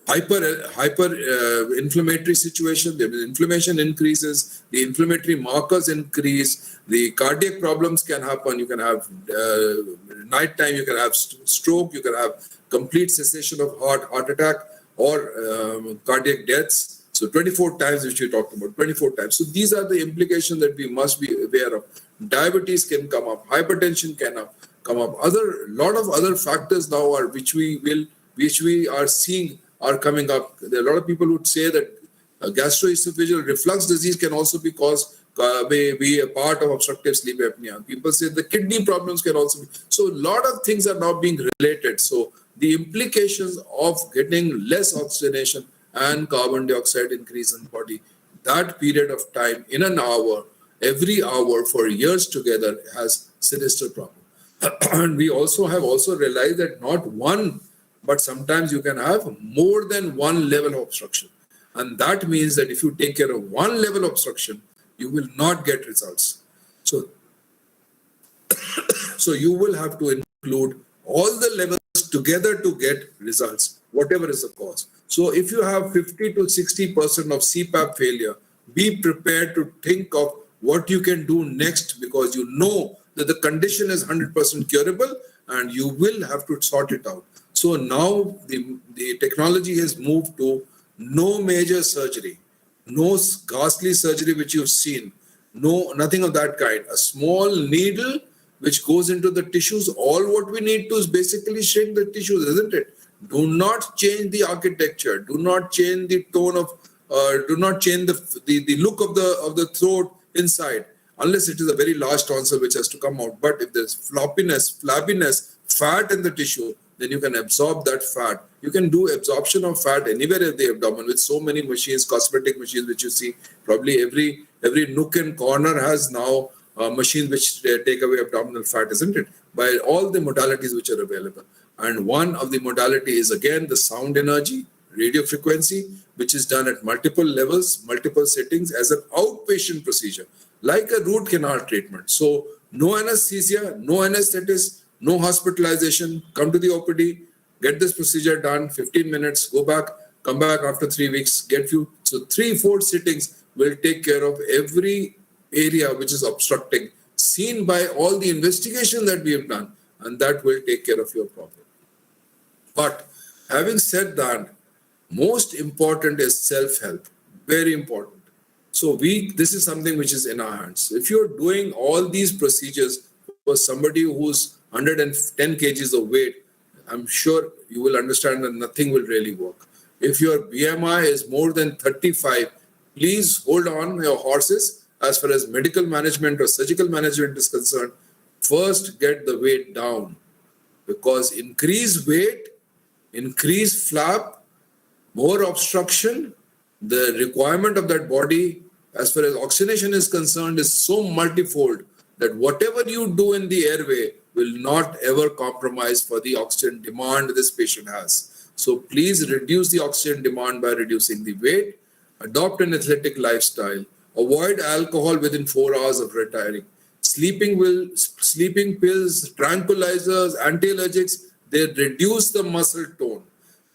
hyper inflammatory situation. The inflammation increases, the inflammatory markers increase, the cardiac problems can happen. You can have nighttime, you can have stroke, you can have complete cessation of heart attack, or cardiac deaths. So 24 times, which we talked about, 24 times. So these are the implications that we must be aware of. Diabetes can come up, hypertension can come up. Lot of other factors now are which we are seeing are coming up. There are a lot of people who would say that gastroesophageal reflux disease can also be be a part of obstructive sleep apnea. People say the kidney problems can also be. So a lot of things are now being related. So the implications of getting less oxygenation and carbon dioxide increase in the body, that period of time in an hour, every hour for years together, has sinister problem. And we have also realized that not one, but sometimes you can have more than one level of obstruction. And that means that if you take care of one level of obstruction, you will not get results. So you will have to include all the levels together to get results, whatever is the cause. So if you have 50 to 60% of CPAP failure, be prepared to think of what you can do next, because you know that the condition is 100% curable and you will have to sort it out. So now the technology has moved to no major surgery, no ghastly surgery which you've seen, nothing of that kind. A small needle which goes into the tissues. All what we need to is basically shrink the tissues, isn't it? Do not change the architecture. Do not change the tone of. Do not change the look of the throat inside, unless it is a very large tonsil which has to come out. But if there's flabbiness, fat in the tissue, then you can absorb that fat. You can do absorption of fat anywhere in the abdomen with so many machines, cosmetic machines, which you see. Probably every nook and corner has now machines which take away abdominal fat, isn't it? By all the modalities which are available. And one of the modality is again the sound energy, radio frequency, which is done at multiple levels, multiple settings as an outpatient procedure, like a root canal treatment. So no anesthesia, no anesthetist, no hospitalization. Come to the OPD, get this procedure done, 15 minutes, go back, come back after 3 weeks, get you. So 3-4 sittings will take care of every area which is obstructing, seen by all the investigation that we have done, and that will take care of your problem. But having said that, most important is self-help, very important. So this is something which is in our hands. If you're doing all these procedures for somebody who's 110 kgs of weight, I'm sure you will understand that nothing will really work. If your BMI is more than 35, please hold on your horses as far as medical management or surgical management is concerned. First, get the weight down, because increased weight, increased flap More obstruction, the requirement of that body as far as oxygenation is concerned is so multifold that whatever you do in the airway will not ever compromise for the oxygen demand this patient has. So please reduce the oxygen demand by reducing the weight, adopt an athletic lifestyle, avoid alcohol within 4 hours of retiring. Sleeping pills, tranquilizers, antiallergics, they reduce the muscle tone.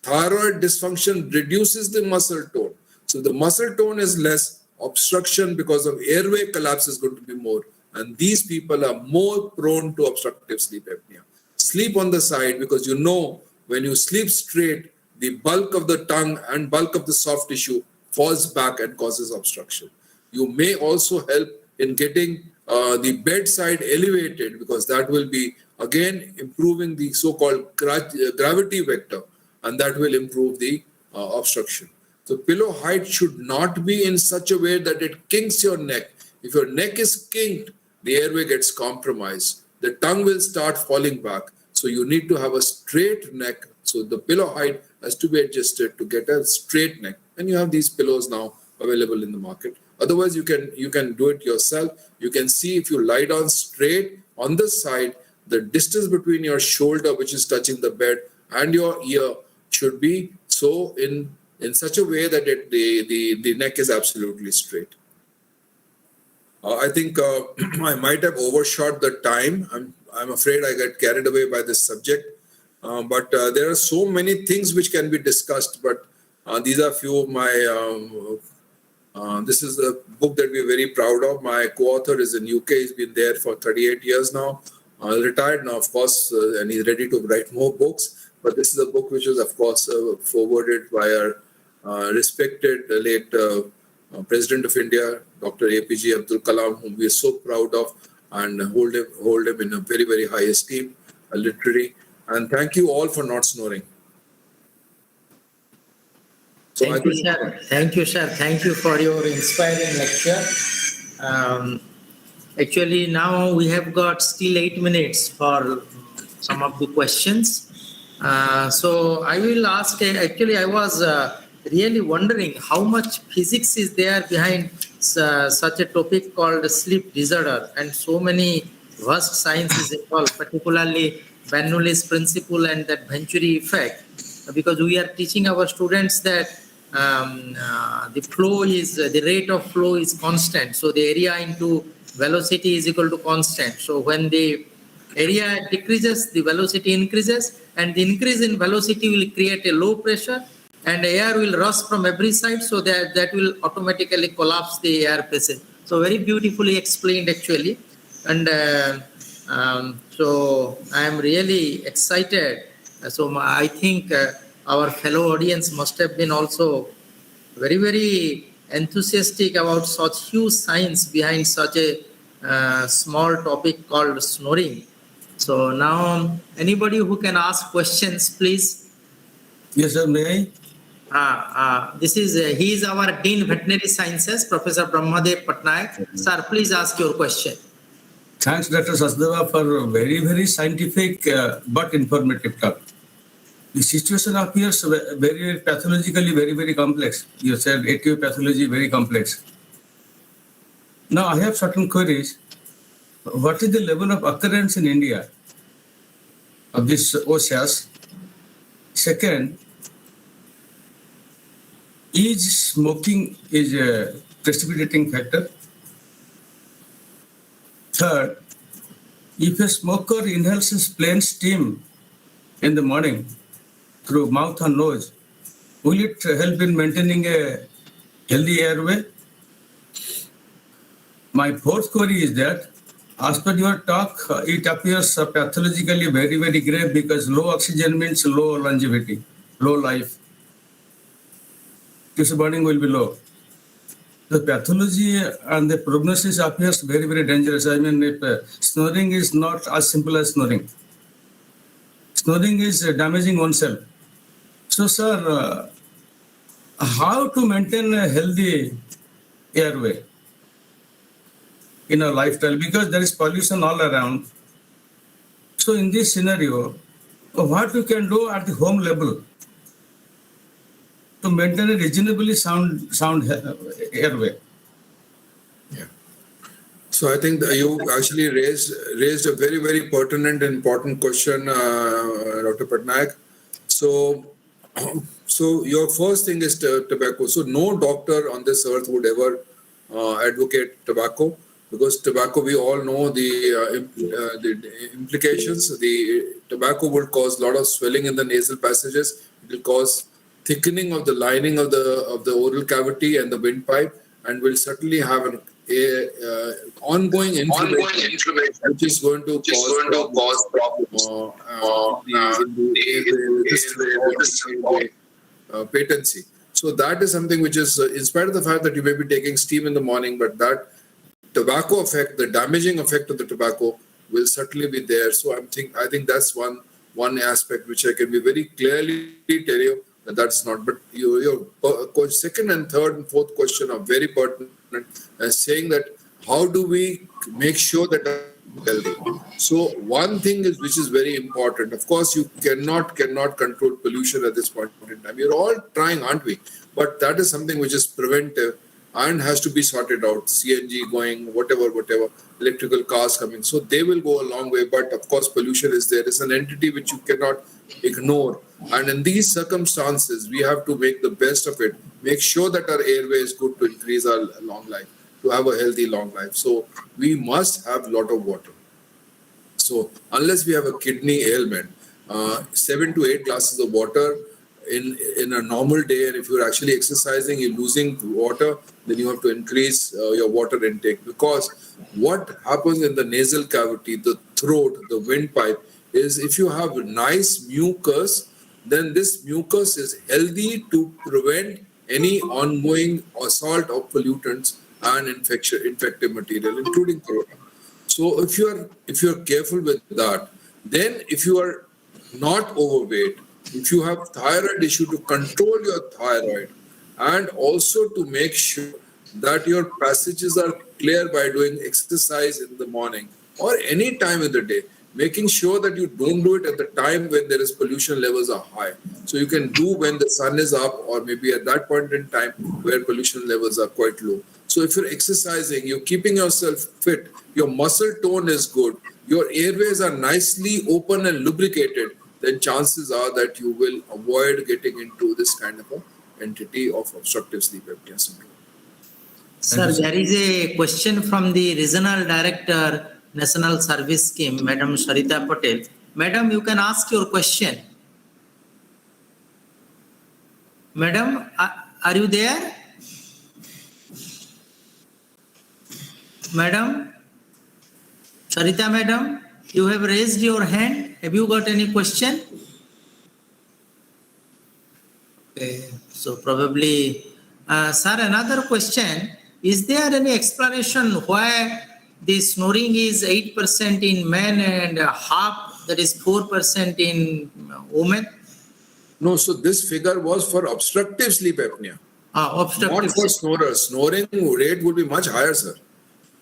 Thyroid dysfunction reduces the muscle tone. So the muscle tone is less, obstruction because of airway collapse is going to be more. And these people are more prone to obstructive sleep apnea. Sleep on the side, because you know when you sleep straight, the bulk of the tongue and bulk of the soft tissue falls back and causes obstruction. You may also help in getting the bedside elevated, because that will be again improving the so-called gravity vector, and that will improve the obstruction. So pillow height should not be in such a way that it kinks your neck. If your neck is kinked, the airway gets compromised. The tongue will start falling back. So you need to have a straight neck. So the pillow height has to be adjusted to get a straight neck. And you have these pillows now available in the market. Otherwise, you can do it yourself. You can see if you lie down straight on the side, the distance between your shoulder, which is touching the bed, and your ear should be so in such a way that the neck is absolutely straight. I think I might have overshot the time. I'm afraid I got carried away by this subject. But there are so many things which can be discussed. But these are few of my. This is a book that we're very proud of. My co-author is in UK. He's been there for 38 years now. Retired now, of course, and he's ready to write more books. But this is a book which was, of course, forwarded by our respected late President of India, Dr. APJ Abdul Kalam, whom we are so proud of and hold him in a very, very high esteem, literary. And thank you all for not snoring. So thank you, sir. Thank you, sir. Thank you for your inspiring lecture. Actually, now we have got still 8 minutes for some of the questions. So I will ask, actually I was really wondering how much physics is there behind such a topic called sleep disorder, and so many vast sciences involved, particularly Bernoulli's principle and that Venturi effect, because we are teaching our students that the rate of flow is constant. So the area into velocity is equal to constant. So when the area decreases, the velocity increases, and the increase in velocity will create a low pressure, and air will rush from every side, so that will automatically collapse the air passage. So very beautifully explained actually. And so I am really excited. So I think our fellow audience must have been also very, very enthusiastic about such huge science behind such a small topic called snoring. So now anybody who can ask questions, please. Yes, sir, may I? He is our Dean Veterinary Sciences, Professor Brahmadev Patnaik. Sir, please ask your question. Thanks, Dr. Sachdeva, for a very, very scientific but informative talk. The situation appears very pathologically very, very complex. You said ATO pathology very complex. Now I have certain queries. What is the level of occurrence in India of this OSAS? Second, is smoking is a precipitating factor? Third, if a smoker inhales his plain steam in the morning through mouth and nose, will it help in maintaining a healthy airway? My fourth query is that, as per your talk, it appears pathologically very, very grave, because low oxygen means low longevity, low life. Tissue burning will be low. The pathology and the prognosis appears very, very dangerous. I mean, if snoring is not as simple as snoring. Snoring is damaging oneself. So, sir, how to maintain a healthy airway in our lifestyle? Because there is pollution all around. So, in this scenario, what you can do at the home level to maintain a reasonably sound airway. Yeah. So I think that you actually raised a very, very pertinent and important question, Dr. Patnaik. So your first thing is tobacco. So no doctor on this earth would ever advocate tobacco, because tobacco, we all know the implications. The tobacco will cause a lot of swelling in the nasal passages. It will cause thickening of the lining of the oral cavity and the windpipe, and will certainly have an ongoing inflammation, which is going to cause problems patency. So that is something which is, in spite of the fact that you may be taking steam in the morning, but that tobacco effect, the damaging effect of the tobacco, will certainly be there. So I think that's one aspect which I can be very clearly tell you that that's not. But your second and third and fourth question are very pertinent, saying that how do we make sure that healthy. So one thing is which is very important. Of course, you cannot control pollution at this point in time. We're all trying, aren't we? But that is something which is preventive and has to be sorted out. CNG going, whatever, electrical cars coming. So they will go a long way. But of course, pollution is there. It's an entity which you cannot ignore. And in these circumstances, we have to make the best of it. Make sure that our airway is good to increase our long life, to have a healthy long life. So we must have a lot of water. So unless we have a kidney ailment, 7 to 8 glasses of water in a normal day, and if you're actually exercising, you're losing water, then you have to increase your water intake. Because what happens in the nasal cavity, the throat, the windpipe, is if you have nice mucus, then this mucus is healthy to prevent any ongoing assault of pollutants and infective material, including corona. So if you're careful with that, then if you are not overweight, if you have thyroid issue, to control your thyroid, and also to make sure that your passages are clear by doing exercise in the morning or any time in the day, making sure that you don't do it at the time when there is pollution levels are high. So you can do when the sun is up, or maybe at that point in time where pollution levels are quite low. So if you're exercising, you're keeping yourself fit, your muscle tone is good, your airways are nicely open and lubricated, then chances are that you will avoid getting into this kind of a entity of obstructive sleep apnea syndrome. Sir, there is a question from the Regional Director, National Service Scheme, Madam Sharita Patel. Madam, you can ask your question. Madam, are you there? Madam, Sharita Madam, you have raised your hand. Have you got any question? Okay, so probably, sir, another question. Is there any explanation why the snoring is 8% in men and half, that is 4% in women? No, so this figure was for obstructive sleep apnea. Obstructive. Not for snorers. Snoring rate would be much higher, sir.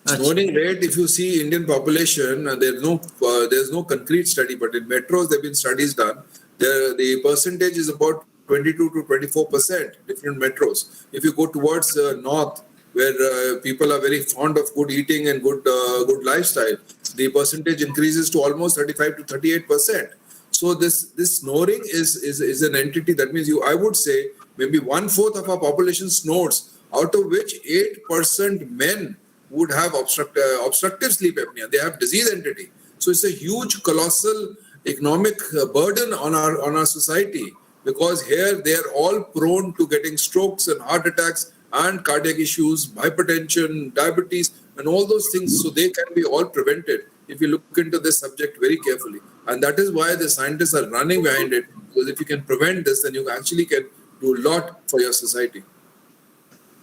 Snoring rate, if you see Indian population, there's no concrete study, but in metros there have been studies done. The percentage is about 22 to 24%, different metros. If you go towards north, where people are very fond of good eating and good lifestyle, the percentage increases to almost 35 to 38%. So this snoring is an entity. That means I would say maybe 1/4 of our population snores, out of which 8% men would have obstructive sleep apnea. They have disease entity. So it's a huge, colossal economic burden on our society, because here they are all prone to getting strokes and heart attacks and cardiac issues, hypertension, diabetes, and all those things. So they can be all prevented if you look into this subject very carefully. And that is why the scientists are running behind it, because if you can prevent this, then you actually can do a lot for your society.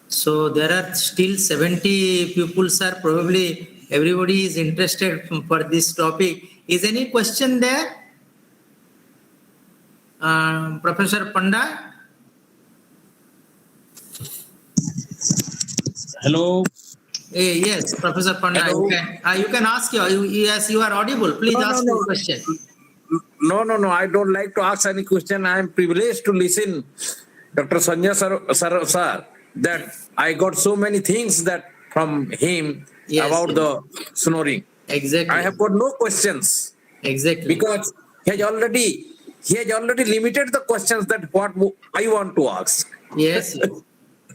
So there are still 70 people, sir. Probably everybody is interested for this topic. Is any question there? Professor Panda? Hello. Yes, Professor Panda. You can ask yes, you are audible. Please ask your question. No. I don't like to ask any question. I am privileged to listen Dr. Sanjay sir, that I got so many things that from him Yes, about yes. the snoring. Exactly. I have got no questions Exactly. because he has already limited the questions that what I want to ask. Yes, yes.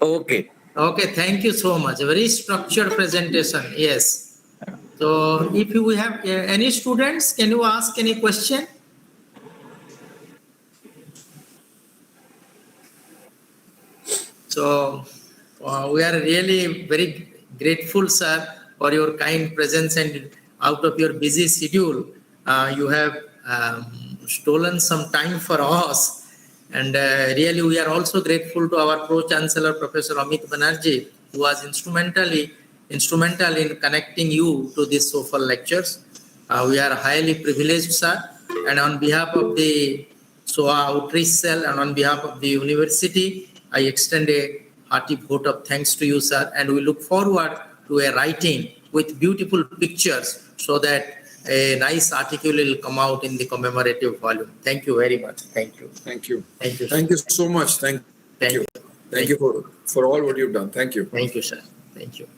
Okay. Okay, thank you so much. A very structured presentation. Yes. So if you have any students, can you ask any question? So we are really very grateful, sir, for your kind presence, and out of your busy schedule, you have stolen some time for us. And really, we are also grateful to our Pro-Chancellor, Professor Amit Banerjee, who was instrumental in connecting you to these SOFL lectures. We are highly privileged, sir. And on behalf of the SOA Outreach Cell and on behalf of the university, I extend a hearty vote of thanks to you, sir. And we look forward to a writing with beautiful pictures so that a nice article will come out in the commemorative volume. Thank you very much. Thank you. Thank you. Thank you, sir. Thank you so much. Thank Thank you. you. Thank you for all what you've done. Thank you. Thank you, sir. Thank you.